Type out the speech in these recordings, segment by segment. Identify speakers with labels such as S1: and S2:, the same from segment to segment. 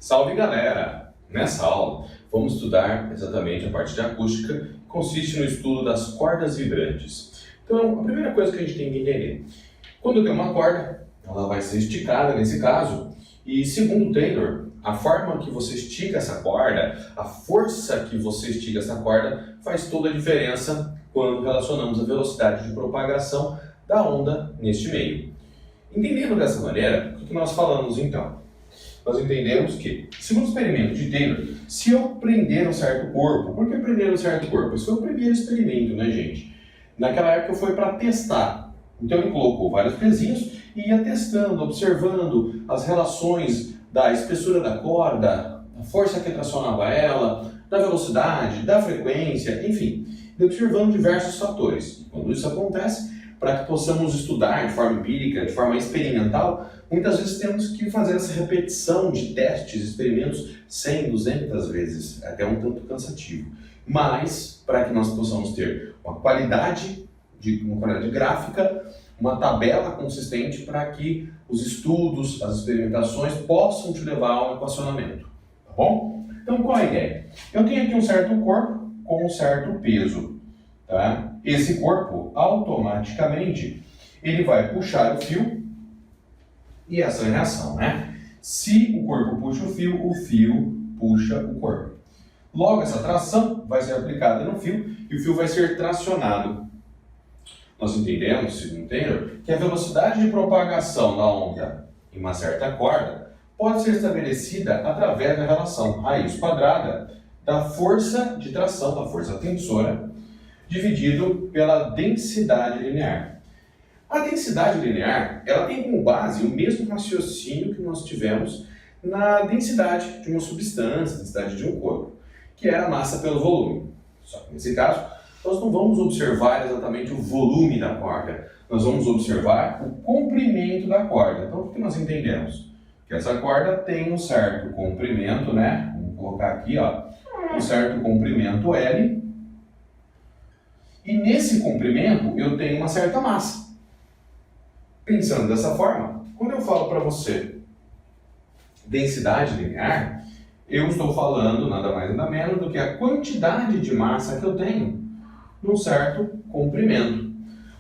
S1: Salve galera! Nessa aula vamos estudar exatamente a parte de acústica, que consiste no estudo das cordas vibrantes. Então, a primeira coisa que a gente tem que entender, quando eu tenho uma corda, ela vai ser esticada nesse caso, e segundo Taylor, a forma que você estica essa corda, a força que você estica essa corda, faz toda a diferença quando relacionamos a velocidade de propagação da onda neste meio. Entendendo dessa maneira, o que nós falamos então? Nós entendemos que, segundo o experimento de Taylor, se eu prender um certo corpo, por que prender um certo corpo? Esse foi o primeiro experimento, né, gente? Naquela época foi para testar. Então ele colocou vários pezinhos e ia testando, observando as relações da espessura da corda, a força que tracionava ela, da velocidade, da frequência, enfim, e observando diversos fatores. Quando isso acontece, para que possamos estudar de forma empírica, de forma experimental, muitas vezes temos que fazer essa repetição de testes, experimentos 100, 200 vezes, até um tanto cansativo. Mas, para que nós possamos ter uma qualidade gráfica, uma tabela consistente para que os estudos, as experimentações possam te levar ao equacionamento, tá bom? Então, qual é a ideia? Eu tenho aqui um certo corpo com um certo peso, tá? Esse corpo, automaticamente, ele vai puxar o fio e essa é a reação, né? Se o corpo puxa o fio puxa o corpo. Logo, essa tração vai ser aplicada no fio e o fio vai ser tracionado. Nós entendemos, segundo Taylor, que a velocidade de propagação da onda em uma certa corda pode ser estabelecida através da relação raiz quadrada da força de tração, da força tensora, dividido pela densidade linear. A densidade linear, ela tem como base o mesmo raciocínio que nós tivemos na densidade de uma substância, densidade de um corpo, que é a massa pelo volume. Só que nesse caso, nós não vamos observar exatamente o volume da corda, nós vamos observar o comprimento da corda. Então, o que nós entendemos? Que essa corda tem um certo comprimento, né? Vamos colocar aqui, ó, um certo comprimento L, e nesse comprimento eu tenho uma certa massa. Pensando dessa forma, quando eu falo para você densidade linear, eu estou falando nada mais nada menos do que a quantidade de massa que eu tenho num certo comprimento.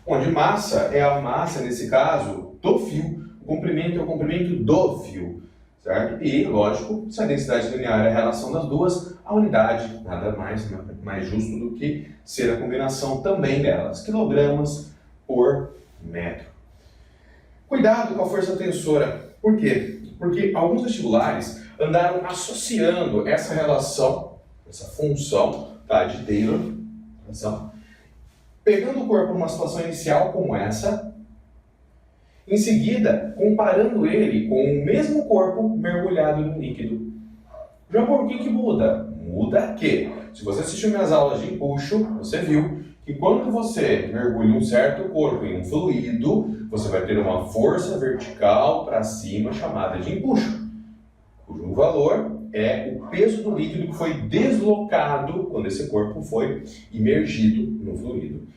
S1: Onde massa é a massa, nesse caso, do fio, o comprimento é o comprimento do fio, certo? E, lógico, se a densidade linear é a relação das duas, a unidade nada mais justo do que ser a combinação também delas, quilogramas por metro. Cuidado com a força tensora. Por quê? Porque alguns vestibulares andaram associando essa relação, essa função, tá, de Taylor, pegando o corpo numa situação inicial como essa, em seguida comparando ele com o mesmo corpo mergulhado no líquido. Já por que muda? Muda que, se você assistiu minhas aulas de empuxo, você viu que quando você mergulha um certo corpo em um fluido, você vai ter uma força vertical para cima chamada de empuxo, cujo valor é o peso do líquido que foi deslocado quando esse corpo foi imergido no fluido.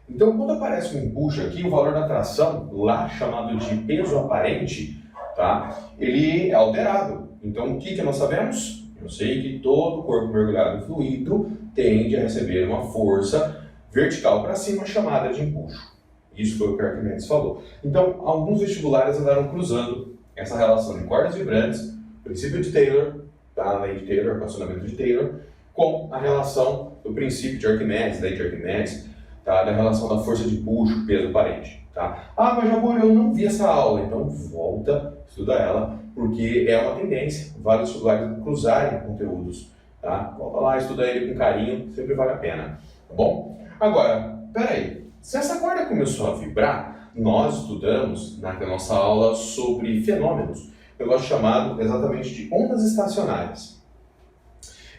S1: Então, quando aparece um empuxo aqui, o valor da tração, lá chamado de peso aparente, tá? Ele é alterado. Então, o que nós sabemos? Eu sei que todo corpo mergulhado em fluido tende a receber uma força vertical para cima chamada de empuxo. Isso foi o que o Arquimedes falou. Então, alguns vestibulares andaram cruzando essa relação de cordas vibrantes, princípio de Taylor, a lei de Taylor, o equacionamento de Taylor, com a relação do princípio de Arquimedes, lei de Arquimedes, tá? Da relação da força de empuxo, peso aparente. Tá? Ah, mas Jabor, eu não vi essa aula, então volta, estuda ela, porque é uma tendência, vários vestibulares cruzarem conteúdos. Tá? Volta lá, estuda ele com carinho, sempre vale a pena. Tá bom? Agora, peraí, se essa corda começou a vibrar, nós estudamos na nossa aula sobre fenômenos, um negócio chamado exatamente de ondas estacionárias.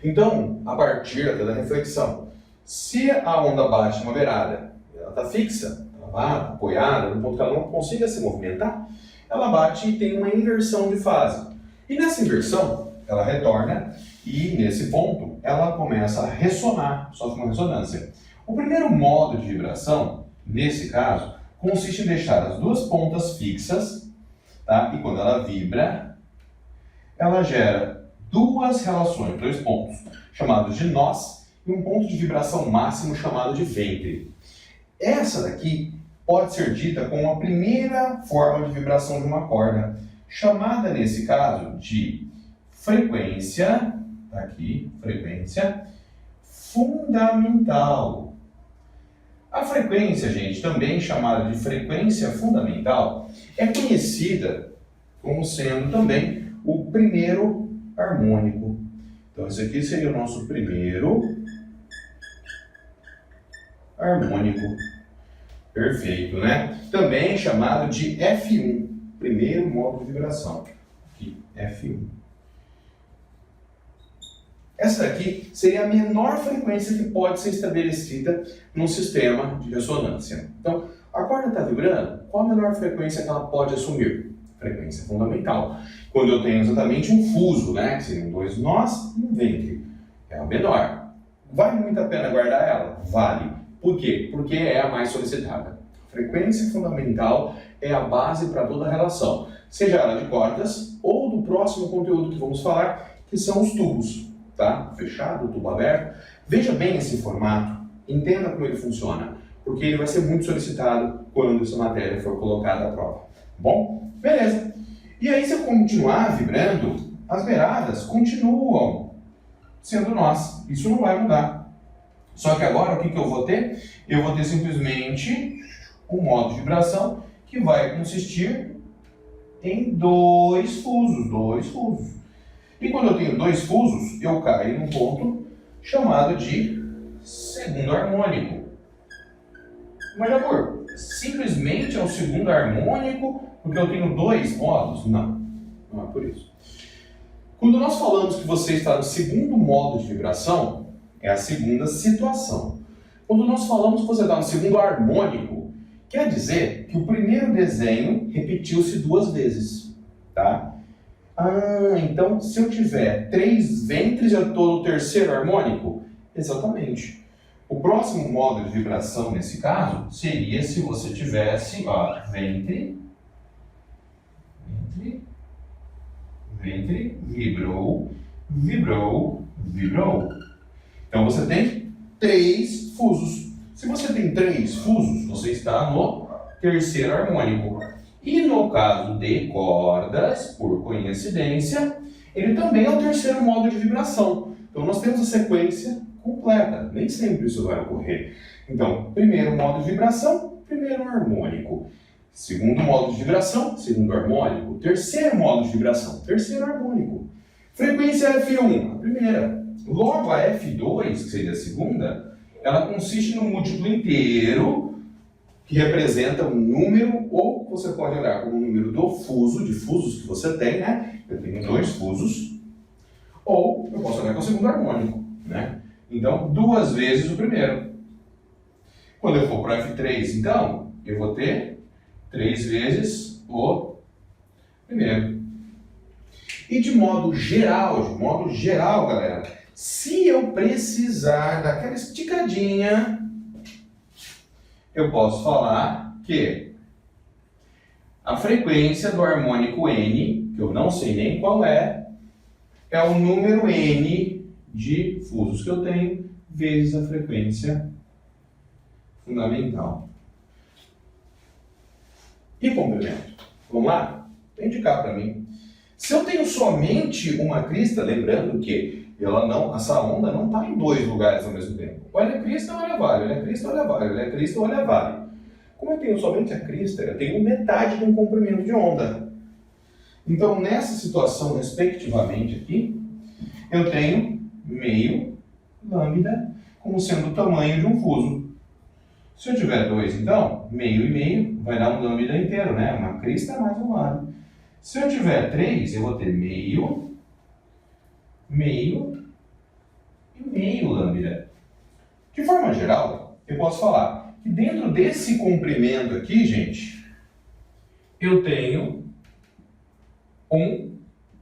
S1: Então, a partir até da reflexão, se a onda bate uma beirada, ela está fixa, ela bate apoiada, no ponto que ela não consiga se movimentar, ela bate e tem uma inversão de fase. E nessa inversão, ela retorna e nesse ponto, ela começa a ressonar, sofre uma ressonância. O primeiro modo de vibração, nesse caso, consiste em deixar as duas pontas fixas, tá? E quando ela vibra, ela gera duas relações, dois pontos, chamados de nós, e um ponto de vibração máximo chamado de ventre. Essa daqui pode ser dita como a primeira forma de vibração de uma corda, chamada nesse caso de frequência, tá aqui, frequência fundamental. A frequência, gente, também chamada de frequência fundamental, é conhecida como sendo também o primeiro harmônico. Então, esse aqui seria o nosso primeiro harmônico. Perfeito, né? Também chamado de F1, primeiro modo de vibração. Aqui, F1. Essa daqui seria a menor frequência que pode ser estabelecida num sistema de ressonância. Então, a corda está vibrando, qual a menor frequência que ela pode assumir? Frequência fundamental. Quando eu tenho exatamente um fuso, né, que seriam dois nós e um ventre, é a menor. Vale muito a pena guardar ela? Vale. Por quê? Porque é a mais solicitada. Frequência fundamental é a base para toda a relação, seja ela de cordas ou do próximo conteúdo que vamos falar, que são os tubos. Tá? Fechado, tubo aberto. Veja bem esse formato, entenda como ele funciona, porque ele vai ser muito solicitado quando essa matéria for colocada à prova. Bom? Beleza. E aí, se eu continuar vibrando, as beiradas continuam sendo nós. Isso não vai mudar. Só que agora, o que eu vou ter? Eu vou ter simplesmente um modo de vibração que vai consistir em dois fusos. E quando eu tenho dois fusos, eu caio num ponto chamado de segundo harmônico. Mas, Jator, simplesmente é o segundo harmônico porque eu tenho dois modos? Não, não é por isso. Quando nós falamos que você está no segundo modo de vibração, é a segunda situação. Quando nós falamos que você está no segundo harmônico, quer dizer que o primeiro desenho repetiu-se duas vezes, tá? Ah, então se eu tiver 3 ventres, eu estou no terceiro harmônico? Exatamente. O próximo modo de vibração, nesse caso, seria se você tivesse, ó, ventre, vibrou. Então você tem 3 fusos. Se você tem 3 fusos, você está no terceiro harmônico. E no caso de cordas, por coincidência, ele também é o terceiro modo de vibração. Então nós temos a sequência completa, nem sempre isso vai ocorrer. Então, primeiro modo de vibração, primeiro harmônico. Segundo modo de vibração, segundo harmônico. Terceiro modo de vibração, terceiro harmônico. Frequência F1, a primeira. Logo a F2, que seria a segunda, ela consiste no múltiplo inteiro, que representa um número, ou você pode olhar como o número do fuso, de fusos que você tem, né? Eu tenho 2 fusos, ou eu posso olhar com o segundo harmônico, né? Então, 2 vezes o primeiro. Quando eu for para o F3, então, eu vou ter 3 vezes o primeiro. E de modo geral, galera, se eu precisar daquela esticadinha, eu posso falar que a frequência do harmônico N, que eu não sei nem qual é o número N de fusos que eu tenho, vezes a frequência fundamental. E complemento. Vamos lá? Vem de cá para mim. Se eu tenho somente uma crista, lembrando que essa onda não está em 2 lugares ao mesmo tempo. Olha a crista, olha a vale, olha a crista, olha a vale, olha a crista, olha a vale. Como eu tenho somente a crista, eu tenho metade de um comprimento de onda. Então, nessa situação, respectivamente aqui, eu tenho meio lambda como sendo o tamanho de um fuso. Se eu tiver 2, então, meio e meio vai dar um lambda inteiro, né? Uma crista mais um vale. Se eu tiver 3, eu vou ter meio e meio lambda. De forma geral, eu posso falar que dentro desse comprimento aqui, gente, eu tenho um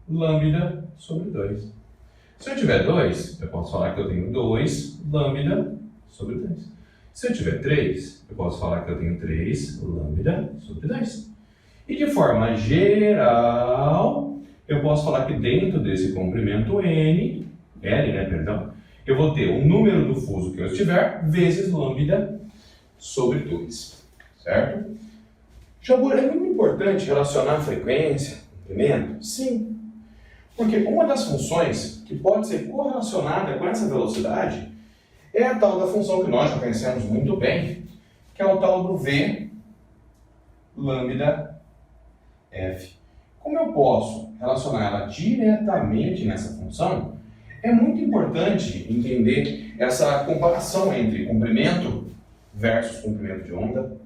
S1: lambda sobre 2. Se eu tiver 2, eu posso falar que eu tenho 2 lambda sobre 2. Se eu tiver 3, eu posso falar que eu tenho 3 lambda sobre 2. E de forma geral, eu posso falar que dentro desse comprimento L, né, perdão, eu vou ter o número do fuso que eu estiver vezes lambda sobre 2, certo? Jabur, é muito importante relacionar frequência, comprimento? Sim, porque uma das funções que pode ser correlacionada com essa velocidade é a tal da função que nós já conhecemos muito bem, que é o tal do V lambda F. Como eu posso relacionar ela diretamente nessa função, é muito importante entender essa comparação entre comprimento versus comprimento de onda.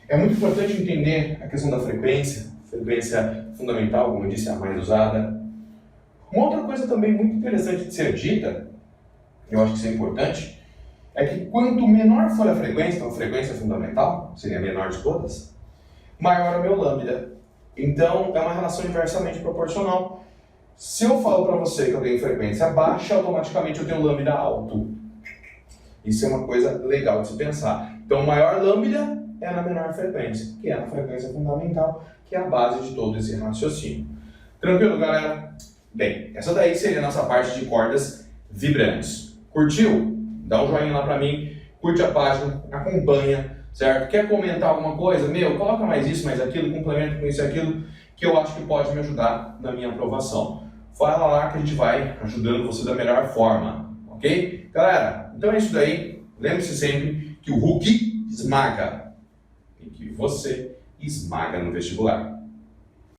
S1: É muito importante entender a questão da frequência fundamental, como eu disse, a mais usada. Uma outra coisa também muito interessante de ser dita, eu acho que isso é importante, é que quanto menor for a frequência, então a frequência fundamental, seria a menor de todas, maior é o meu lambda. Então, é uma relação inversamente proporcional. Se eu falo para você que eu tenho frequência baixa, automaticamente eu tenho lambda alto. Isso é uma coisa legal de se pensar. Então, maior lambda é na menor frequência, que é na frequência fundamental, que é a base de todo esse raciocínio. Tranquilo, galera? Bem, essa daí seria a nossa parte de cordas vibrantes. Curtiu? Dá um joinha lá para mim, curte a página, acompanha. Certo? Quer comentar alguma coisa? Coloca mais isso, mais aquilo, complementa com isso e aquilo, que eu acho que pode me ajudar na minha aprovação. Fala lá que a gente vai ajudando você da melhor forma, ok? Galera, então é isso daí. Lembre-se sempre que o Hulk esmaga e que você esmaga no vestibular.